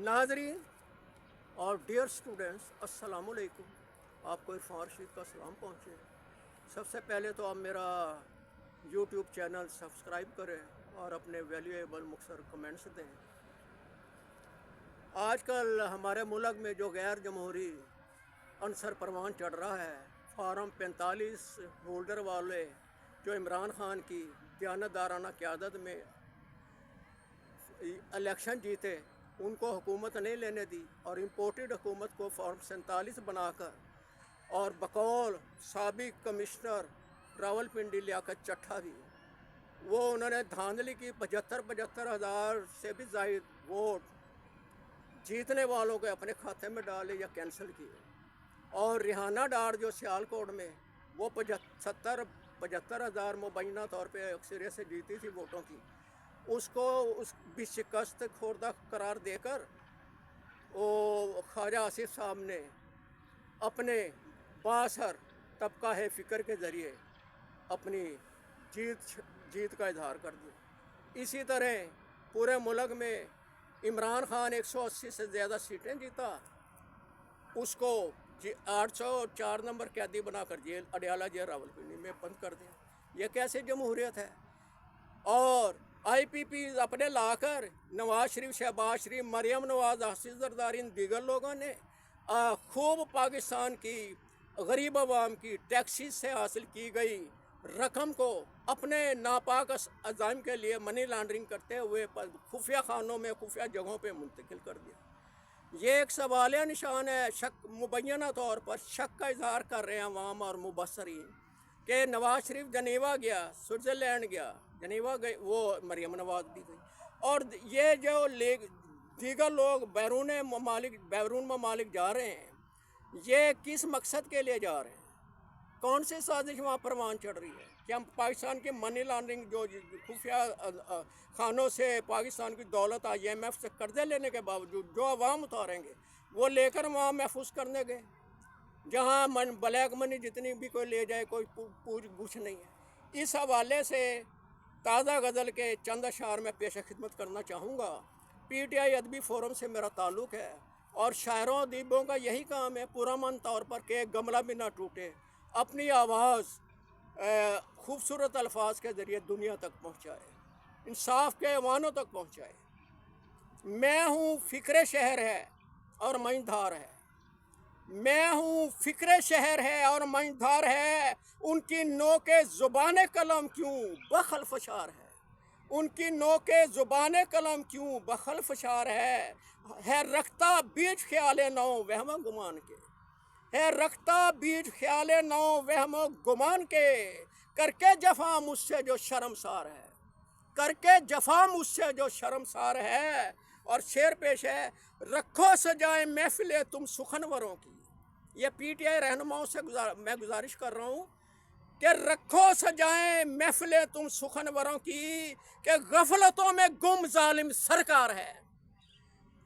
नाजरीन और dear students, अस्सलाम वालेकुम। आपको इरफान रशीद का सलाम पहुँचे। सबसे पहले तो आप मेरा यूट्यूब चैनल सब्सक्राइब करें और अपने वैल्यूएबल मुख्तसर कमेंट्स दें। आजकल हमारे मुल्क में जो गैर जमहूरी अनसर परवान चढ़ रहा है, फार्म 45 होल्डर वाले जो इमरान खान की दयानतदाराना क़यादत में इलेक्शन जीते, उनको हुकूमत नहीं लेने दी और इम्पोर्टेड हुकूमत को फॉर्म 47 बनाकर और बकौल साबिक कमिश्नर रावलपिंडी लियाकत चट्ठा भी वो उन्होंने धांधली की 75 हज़ार से भी ज़ायद वोट जीतने वालों के अपने खाते में डाले या कैंसिल किए। और रिहाना डार जो सियालकोट में वो 75 हज़ार मुबैना तौर पे अक्सरियत से जीती थी वोटों की, उसको उस भी शिकस्त खोरदा करार देकर वो ख्वाजा आसिफ साहब ने अपने बासर तबका है फ़िक्र के ज़रिए अपनी जीत का इजहार कर दिया। इसी तरह पूरे मुल्क में इमरान खान 180 से ज़्यादा सीटें जीता, उसको 804 नंबर कैदी बनाकर जेल अडयाला जेल रावलपिंडी में बंद कर दिया। ये कैसे जमहूरियत है? और IPP अपने लाकर नवाज शरीफ, शहबाज शरीफ, मरियम नवाज, आसिफ जरदारी, इन दीगर लोगों ने खूब पाकिस्तान की गरीब आवाम की टैक्सी से हासिल की गई रकम को अपने नापाक अज़ाइम के लिए मनी लॉन्ड्रिंग करते हुए खुफिया खानों में, खुफिया जगहों पे मुंतकिल कर दिया। ये एक सवाल निशान है। शक मुबैना तौर पर शक का इजहार कर रहे हैं अवाम और मुबसरीन कि नवाज शरीफ जनेवा गया, स्विट्ज़रलैंड गया, जनेवा गए, वो मरियम नवाज भी गई, और ये जो दीगर लोग बैरून ममालिक जा रहे हैं, ये किस मकसद के लिए जा रहे हैं? कौन सी साजिश वहाँ परवान चढ़ रही है? कि हम पाकिस्तान की मनी लॉन्ड्रिंग जो खुफिया खानों से पाकिस्तान की दौलत IMF से कर्जे लेने के बावजूद जो अवाम उतारेंगे वो लेकर वहाँ महफूज करने गए, जहाँ ब्लैक मनी जितनी भी कोई ले जाए, कोई पूछ गुछ नहीं है। इस हवाले से ताज़ा गज़ल के चंद अशार में पेश खिदमत करना चाहूँगा। PTI अदबी फोरम से मेरा ताल्लुक़ है और शायरों अदीबों का यही काम है पुरअमन तौर पर कि गमला भी ना टूटे, अपनी आवाज़ खूबसूरत अल्फाज के ज़रिए दुनिया तक पहुँचाए, इंसाफ के ऐवानों तक पहुँचाए। मैं हूँ फ़िक्र शहर है और मईधार है, मैं हूँ फ़िक्र शहर है और मईधार है, उनकी नोके ज़ुबान कलम क्यों बखल फशार है, उनकी नोके ज़ुबान कलम क्यों बखल फशार है रखता बीच ख्याल नौ वहम गुमान के, है रखता बीच ख्याल नौ वहम गुमान के, करके जफ़ा मुझसे जो शर्मसार है, करके जफ़ा मुझसे जो शर्मसार है। और शेर पेश है, रखो सजाए महफिले तुम सुखनवरों की। ये PTI रहनुमाओं से मैं गुजारिश कर रहा हूँ कि रखो सजाए महफिले तुम सुखनवरों की, कि गफलतों में गुम जालिम सरकार है।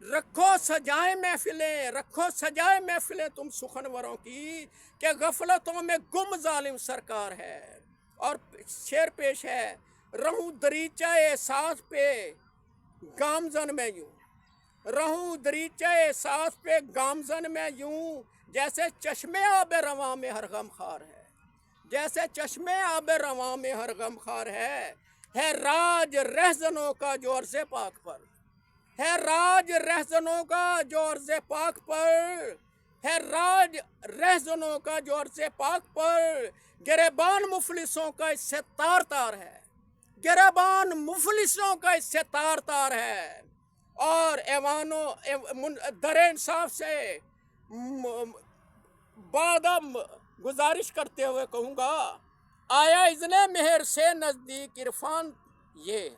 रखो सजाए महफिलें, रखो सजाए महफिलें तुम सुखनवरों की, कि गफलतों में गुम जालिम सरकार है। और शेर पेश है, रहूं दरीचा एहसास पे गामजन में यूं, रहूं दरीचा एहसास पे गामजन में यूं, जैसे चश्मे आब रवां में हर गम खार है, जैसे चश्मे आब रवां में हर गम खार है राज रहजनों का जो अर्ज़े पाक पर, है राज रहजनों का जो अर्ज़े पाक पर, है राज रहजनों का जो अर्ज़े पाक पर, गिरबान मुफलिसों का इससे तार तार है, गिरबान मुफलिसों का इससे तार तार है। और ऐवानों दर इंसाफ से बादम गुजारिश करते हुए कहूँगा, आया इज़्ने मेहर से नज़दीक इरफान ये,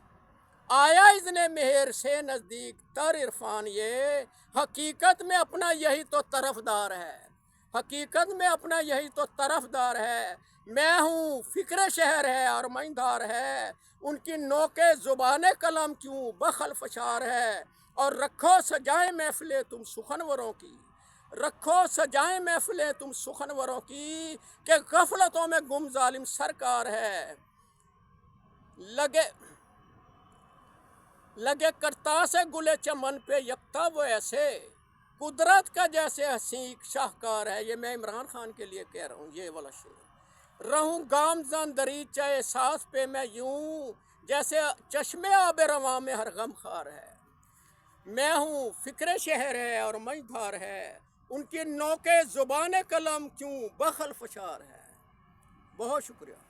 आया इज़्ने मेहर से नज़दीक तर इरफान ये, हकीकत में अपना यही तो तरफदार है, हकीकत में अपना यही तो तरफदार है। मैं हूँ फ़िक्र शहर है और मईधार है, उनकी नोके ज़ुबान कलम क्यों बखल फशार है। और रखो सजाए महफिलें तुम सुखनवरों की, रखो सजाए महफिलें तुम सुखनवरों की, कि गफलतों में गुम जालिम सरकार है। لگے کرتا سے گلے چمن پہ یکتا وہ ایسے قدرت کا جیسے حسین شاہکار ہے. یہ میں عمران خان کے لیے کہہ رہا ہوں یہ والا شعر. رہوں گامزن دریچہ احساس پہ میں یوں جیسے چشمے آب رواں میں ہر غم خار ہے. میں ہوں فکر شہر ہے اور مجدھار ہے ان کی نوکے زبان قلم کیوں بخل فشار ہے. بہت شکریہ.